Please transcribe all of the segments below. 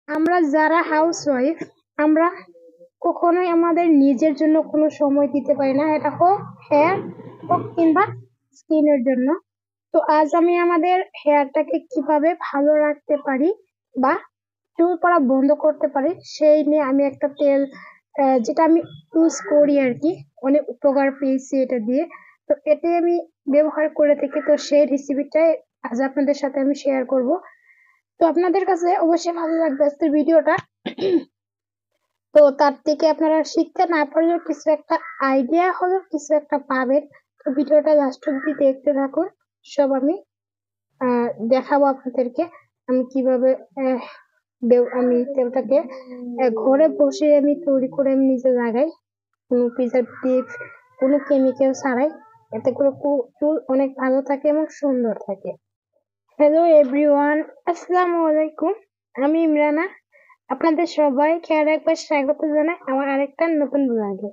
আমরা যারা হাউসওয়াইফ আমরা কখনোই আমাদের নিজের জন্য কোনো সময় দিতে পারি না, এটা হোক হেয়ার হোক কিংবা স্কিনের জন্য। তো আজ আমি আমাদের হেয়ারটাকে কিভাবে ভালো রাখতে পারি বা চুল পড়া বন্ধ করতে পারি সেই নিয়ে আমি একটা তেল যেটা আমি ইউজ করি আর কি, অনেক উপকার পেয়েছি এটা দিয়ে। তো এটাই আমি ব্যবহার করে থাকি, তো সেই রেসিপিটাই আজ আপনাদের সাথে আমি শেয়ার করব। তো আপনাদের কাছে অবশ্যই ভালো লাগবে আজকের ভিডিওটা। তো তার থেকে আপনারা শিখতে না পারলেও কিছু একটা আইডিয়া হলো কিছু একটা পাবেন। তো ভিডিওটা লাস্ট অব্দি দেখতে থাকুন। সব আমি দেখাবো আপনাদেরকে আমি কিভাবে আমি তেলটাকে ঘরে বসে আমি তৈরি করে আমি নিজে লাগাই, কোনো প্রিজারভেটিভ কোনো কেমিক্যাল ছাড়াই। এতে করে চুল অনেক ভালো থাকে এবং সুন্দর থাকে। হ্যালো এভরিওয়ান, আসসালামু আলাইকুম। আমি ইমরানা, আপনাদের সবাইকে আরেকবার স্বাগত জানাই আমার আরেকটা নতুন ব্লগে।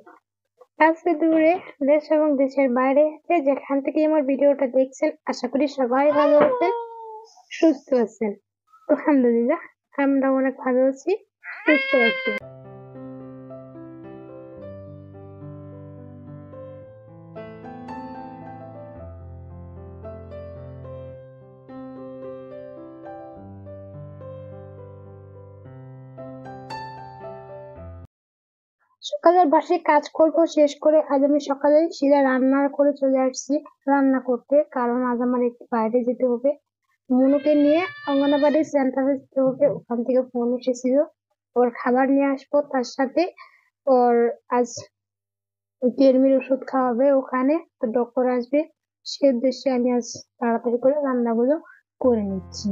আজকে দূরে দেশ এবং দেশের বাইরে যে যেখান থেকে আমার ভিডিওটা দেখছেন, আশা করি সবাই ভালো আছেন, সুস্থ আছেন। আলহামদুলিল্লাহ, আমরা অনেক ভালো আছি, সুস্থ আছি। সকালের বাসি কাজকর্ম শেষ করে আজ আমি সকালে সিধা রান্না করে চলে আসছি রান্না করতে, কারণ আজ আমার একটু বাইরে যেতে হবে। মনুকে নিয়ে অঙ্গনাবাড়ি সেন্টারে যেতে হবে, ওখান থেকে ফোন এসেছিল ওর খাবার নিয়ে আসবো, তার সাথে ওর আজ কৃমির ওষুধ খাওয়াবে ওখানে, তো ডক্টর আসবে। সে উদ্দেশ্যে আমি আজ তাড়াতাড়ি করে রান্নাগুলো করে নিচ্ছি।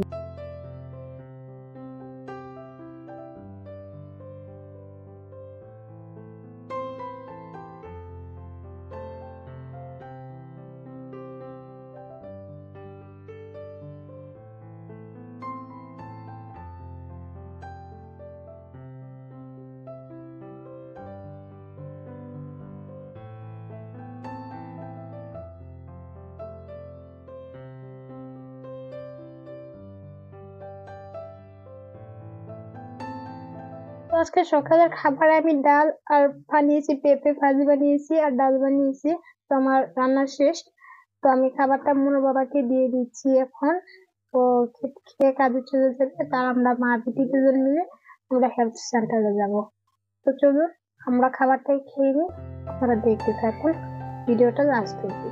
তো আজকে সকালের খাবারে আমি ডাল আর বানিয়েছি, পেঁপে ভাজি বানিয়েছি আর ডাল বানিয়েছি। তো আমার রান্না শেষ, তো আমি খাবারটা মনো বাবাকে দিয়ে দিচ্ছি এখন। তো খেয়ে কাজে চলে যাবে, তার আমরা মা বেটি দুজন মিলে আমরা হেলথ সেন্টারে যাব। তো চলুন আমরা খাবারটাই খেয়ে নিই, আপনারা দেখতে থাকুন ভিডিওটা লাস্ট অব্দি।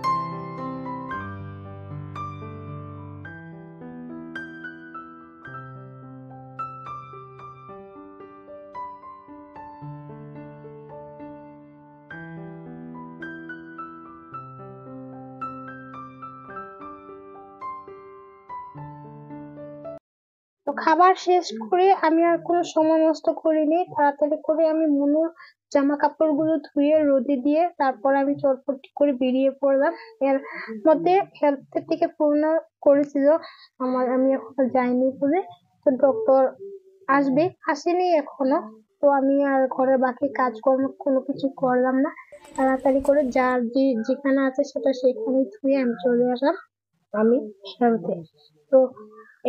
তো খাবার শেষ করে আমি আর কোনো সময় নষ্ট করিনি, তাড়াতাড়ি করে আমি মনুর জামা কাপড় গুলো ধুয়ে রোদে দিয়ে তারপর আমি চটপট করে বেরিয়ে পড়লাম। এর মধ্যে হেলথের থেকে ফোন করেছিল আমার, আমি এখনো যাইনি বলে। তো ডক্টর আসবে, আসেনি এখনো। তো আমি আর ঘরের বাকি কাজকর্ম কোনো কিছু করলাম না, তাড়াতাড়ি করে যার যেখানে আছে সেটা সেখানে ধুয়ে আমি চলে আসলাম আমি হেলথে। তো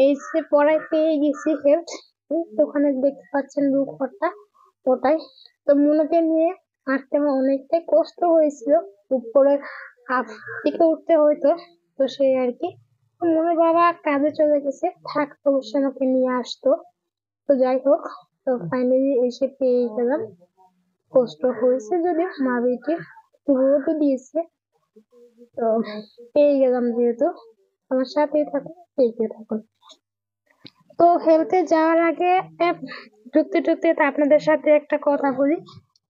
এই যে পড়ায় পেয়ে গেছি হেল্প, ওখানে দেখতে পাচ্ছেন রূপকথা, ওটাই। তো মনুকে নিয়ে হাঁটতে আমার অনেকটাই কষ্ট হয়েছিল, উপরে হাফ থেকে উঠতে হইতো। তো সেই আর কি, মনুর বাবা কাজে চলে গেছে, থাক অবশ্যই ওকে নিয়ে আসতো। তো যাই হোক, তো ফাইনালি এসে পেয়ে গেলাম। কষ্ট হয়েছে যদি মা বেটি রোদও দিয়েছে, তো পেয়ে গেলাম যেহেতু। আমার সাথেই থাকুন, দেখতে থাকুন। তো হেলথে যাওয়ার আগে ঢুকতে ঢুকতে তো আপনাদের সাথে একটা কথা বলি।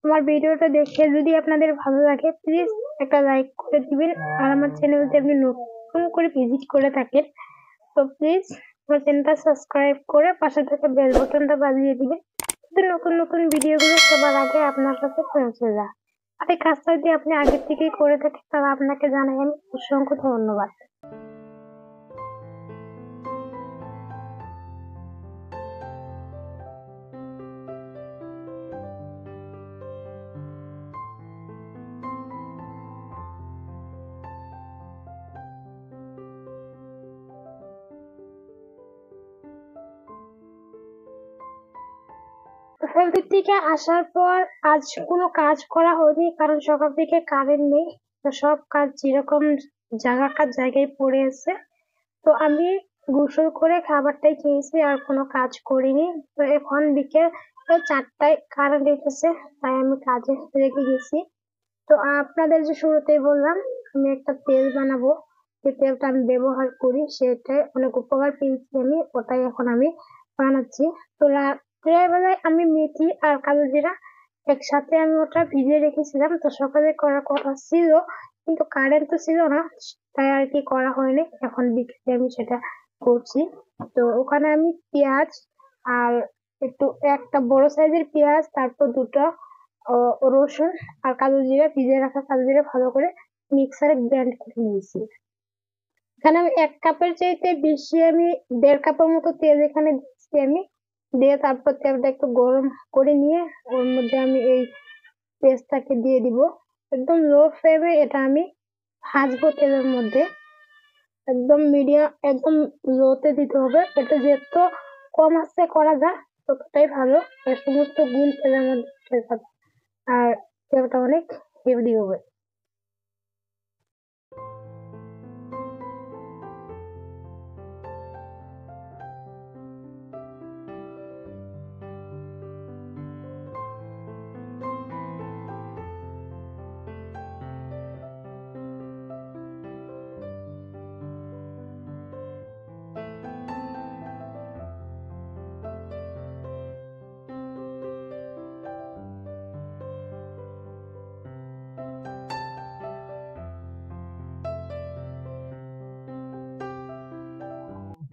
আমার ভিডিওটা দেখে যদি আপনাদের ভালো লাগে প্লিজ একটা লাইক করে দিবেন, আর আমার চ্যানেল যদি আপনি নতুন করে ভিজিট করে থাকেন তো প্লিজ আমার চ্যানেলটা সাবস্ক্রাইব করে পাশে থাকা বেল বাটনটা বাজিয়ে দিবেন, যাতে নতুন নতুন ভিডিওগুলো সবার আগে আপনার কাছে পৌঁছে যায়। আর এই কাজটা যদি আপনি আগে থেকেই করে থাকেন তাহলে আপনাকে জানাই আমি অসংখ্য ধন্যবাদ। হোটেল থেকে আসার পর আজ কোনো কাজ করা হয়নি, কারণ সকাল থেকে কারেন্ট নেই। তো সব কাজ যেরকম জায়গাকার জায়গায় পড়ে আছে। তো আমি গোসল করে খাবারটাই খেয়েছি, আর কোনো কাজ করিনি। তো এখন বিকেল 4টায় কারেন্ট এসেছে, তাই আমি কাজে রেখে গেছি। তো আপনাদের যে শুরুতেই বললাম, আমি একটা তেল বানাবো। যে তেলটা আমি ব্যবহার করি সেটাই অনেক উপকার পেয়েছি আমি, ওটাই এখন আমি বানাচ্ছি। তো রাত্রের বেলায় আমি মেথি আর কালো জিরা একসাথে আমি ওটা ভিজিয়ে রেখেছিলাম। তো সকালে করার কথা ছিল, কিন্তু কারেন্ট তো ছিল না, তাই আর কি করা হয়নি। এখন বিকেলে আমি সেটা করছি। তো ওখানে আমি পেঁয়াজ আর একটা বড় সাইজের পেঁয়াজ, তারপর দুটো রসুন আর কালো জিরা, ভিজিয়ে রাখা কালো জিরা ভালো করে মিক্সারে গ্রাইন্ড করে নিয়েছি। এখানে আমি 1 কাপের চাইতে বেশি, আমি 1.5 কাপের মতো তেল এখানে দিচ্ছি আমি। দিয়ে তারপর তেলটা একটু গরম করে নিয়ে ওর মধ্যে আমি এই পেস্টটাকে দিয়ে দিব। একদম লো ফ্লেমে এটা আমি ভাজবো তেলের মধ্যে। একদম মিডিয়াম, একদম লোতে দিতে হবে। এটা যত কম আঁচে করা যায় ততটাই ভালো, এর সমস্ত গুণ তেলের মধ্যে চলে যাবে আর তেলটা অনেক হেলদি হবে।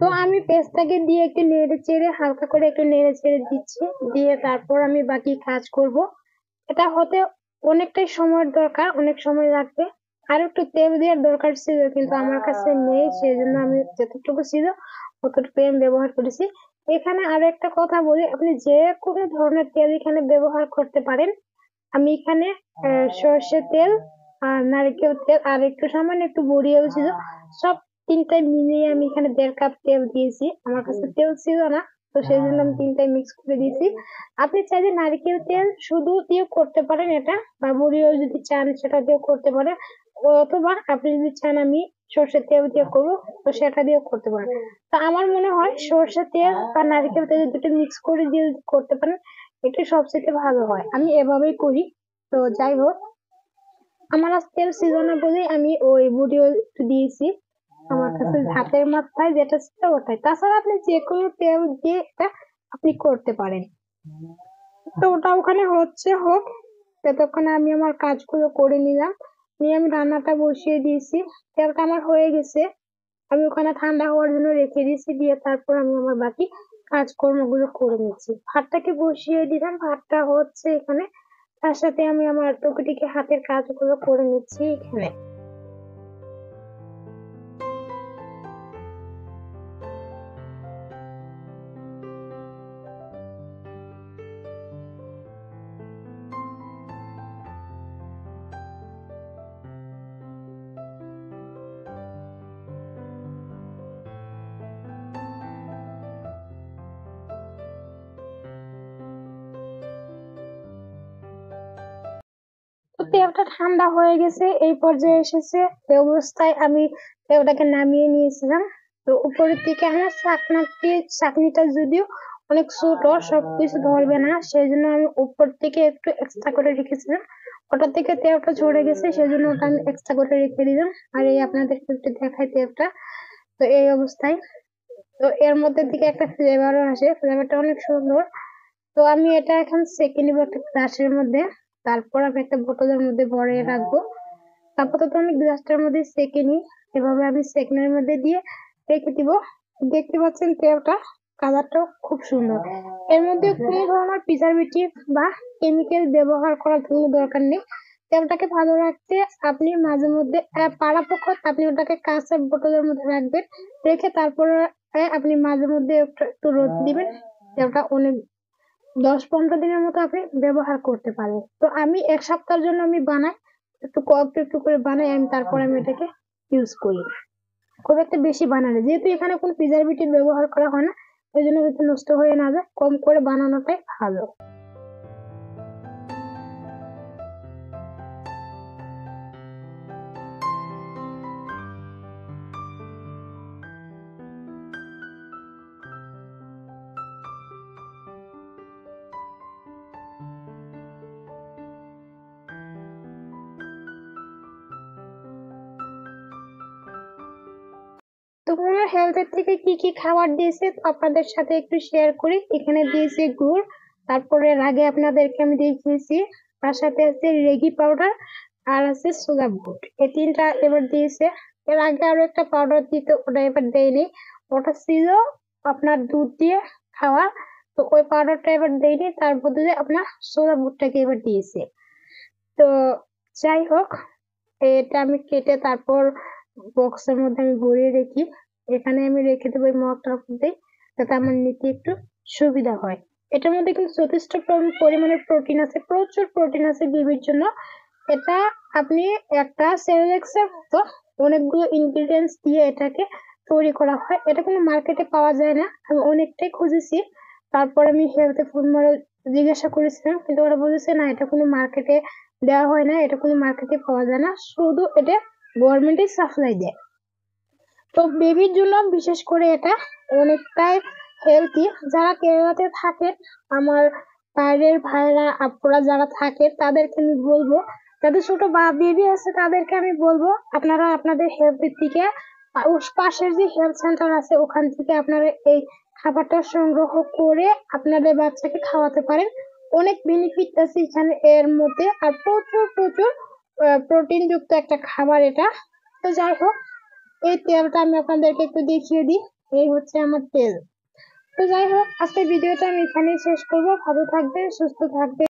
তো আমি পেস্টটাকে দিয়ে একটু নেড়ে চেড়ে, হালকা করে একটু নেড়ে চেড়ে দিচ্ছি। দিয়ে তারপর আমি বাকি কাজ করব। এটা হতে অনেকটাই সময়ের দরকার, অনেক সময় লাগবে। আর একটু তেল দেওয়ার দরকার ছিল, কিন্তু আমার কাছে নেই, সেই জন্য আমি যতটুকু ছিল ততটুকু আমি ব্যবহার করেছি। এখানে আরো একটা কথা বলি, আপনি যে কোনো ধরনের তেল এখানে ব্যবহার করতে পারেন। আমি এখানে সর্ষের তেল আর নারকেল তেল আর একটু সামান্য একটু বড়িও ছিল, সব তিনটাই মিলিয়ে আমি এখানে 1.5 কাপ তেল দিয়েছি। আমার কাছে তেল ছিল না, তো সেই জন্য আমি তিনটাই মিক্স করে দিয়েছি। আপনি চাইলে নারকেল তেল শুধু দিয়ে করতে পারেন এটা, বা বড়িও যদি চান সেটা দিয়ে করতে পারেন। অথবা আপনি যদি চান আমি সর্ষের তেল দিয়ে করবো, তো সেটা দিয়েও করতে পারেন। তা আমার মনে হয় সর্ষের তেল বা নারকেল তেল দুটো মিক্স করে দিয়ে যদি করতে পারেন, এটা সবচেয়ে ভালো হয়। আমি এভাবেই করি। তো যাই হোক, আমার আজ তেল ছিল না বলেই আমি ওই ভিডিও একটু দিয়েছি। আমার কাছে হাতের মাথায় যেটা ছিল ওটাই। তাছাড়া আপনি যে কোনো তেল দিয়ে এটা আপনি করতে পারেন। তো ওটা ওখানে হোক, ততক্ষণে আমি আমার কাজগুলো করে নিলাম। নিয়ে আমি রান্নাটা বসিয়ে দিয়েছি। তেলটা আমার হয়ে গেছে, আমি ওখানে ঠান্ডা হওয়ার জন্য রেখে দিয়েছি। দিয়ে তারপর আমি আমার বাকি কাজকর্মগুলো করে নিচ্ছি। ভাতটাকে বসিয়ে দিলাম, ভাতটা হচ্ছে এখানে, তার সাথে আমি আমার টুকিটাকি হাতের কাজগুলো করে নিচ্ছি এখানে। তো তেলটা ঠান্ডা হয়ে গেছে, এই পর্যায়ে এসেছে। এই অবস্থায় আমি তেলটাকে নামিয়ে নিয়েছিলাম। তো উপরের দিকে আমার চাকনিটা যদিও অনেক ছোট, সবকিছু ধরবে না, সেই জন্য আমি উপর থেকে একটু এক্সট্রা করে রেখেছিলাম। ওটা থেকে তেলটা ঝরে গেছে, সেই জন্য ওটা আমি এক্সট্রা করে রেখে দিলাম। আর এই আপনাদেরকে একটু দেখাই তেলটা। তো এই অবস্থায়, তো এর মধ্যে থেকে একটা ফ্লেভারও আসে, ফ্লেভারটা অনেক সুন্দর। তো আমি এটা এখন সেকে নিবো একটা গ্লাসের মধ্যে। তারপর আমি একটা বোতলের মধ্যে ভরে রাখবো। আপাতত আমি গ্লাসটার মধ্যে সেকে নিই। এভাবে আমি সেকনের মধ্যে দিয়ে রেখে দিব। দেখতে পাচ্ছেন তেলটা, কালারটাও খুব সুন্দর। এর মধ্যে কোনো ধরনের প্রিজারভেটিভ বা কেমিক্যাল ব্যবহার করার কোনো দরকার নেই। তেলটাকে ভালো রাখতে আপনি মাঝে মধ্যে পারাপক্ষত আপনি ওটাকে কাঁচা বোতলের মধ্যে রাখবেন। রেখে তারপরে আপনি মাঝে মধ্যে একটু একটু রোদ দিবেন। তেলটা অনেক 10-15 দিনের মতো আপনি ব্যবহার করতে পারবেন। তো আমি 1 সপ্তাহের জন্য আমি বানাই, একটু করে বানাই আমি, তারপর আমি এটাকে ইউজ করি। খুব একটা বেশি বানাই না, যেহেতু এখানে কোনো প্রিজারভেটিভ ব্যবহার করা হয় না, ওই জন্য যাতে নষ্ট হয়ে না যায়, কম করে বানানোটাই ভালো। তো মনুর হেলথের থেকে কি কি খাবার দিয়েছে তো আপনাদের সাথে একটু শেয়ার করি। এখানে দিয়েছে গুড়, তারপরে এর আগে আপনাদেরকে আমি দেখিয়েছি, তার সাথে আছে রেগি পাউডার আর আছে সোলা বুট, এই তিনটা এবার দিয়েছে। এর আগে আরো একটা পাউডার দিত, ওটা এবার দেয়নি, ওটা ছিল আপনার দুধ দিয়ে খাওয়া, তো ওই পাউডারটা এবার দেয়নি, তার বদলে আপনার সোলা বুটটাকে এবার দিয়েছে। তো যাই হোক, এটা আমি কেটে তারপর বক্সের মধ্যে আমি ভরিয়ে রেখি। এখানে আমি রেখে দেবো এই মগটার মধ্যে, যাতে আমার নিতে একটু সুবিধা হয়। এটার মধ্যে কিন্তু যথেষ্ট পরিমাণে প্রোটিন আছে, প্রচুর প্রোটিন আছে বেবির জন্য। এটা আপনি একটা সেরেলাক্সের মতো অনেকগুলো ইনগ্রিডিয়েন্টস দিয়ে এটাকে তৈরি করা হয়। এটা কোনো মার্কেটে পাওয়া যায় না, আমি অনেকটাই খুঁজেছি। তারপর আমি হেলথে ফুড মডেল জিজ্ঞাসা করেছিলাম, কিন্তু ওরা বলেছে না, এটা কোনো মার্কেটে দেওয়া হয় না, এটা কোনো মার্কেটে পাওয়া যায় না, শুধু এটা গভর্নমেন্টই সাপ্লাই দেয়। তো বেবির জন্য বিশেষ করে এটা অনেকটাই হেলদি। যারা কেরালাতে থাকেন, আমার বাইরের ভাইরা আপুরা যারা থাকে তাদেরকে আমি বলবো, যাদের ছোট বেবি আছে তাদেরকে আমি বলবো, আপনারা আপনাদের হেলথের দিকে পাশের যে হেলথ সেন্টার আছে ওখান থেকে আপনারা এই খাবারটা সংগ্রহ করে আপনাদের বাচ্চাকে খাওয়াতে পারেন। অনেক বেনিফিট আছে এখানে এর মধ্যে, আর প্রচুর প্রচুর প্রোটিন যুক্ত একটা খাবার এটা। তো যাই হোক, এই তেলটা আমি আপনাদেরকে একটু দেখিয়ে দিই, এই হচ্ছে আমার তেল। তো যাই হোক, আজকের ভিডিওটা আমি এখানেই শেষ করবো। ভালো থাকবেন, সুস্থ থাকবেন।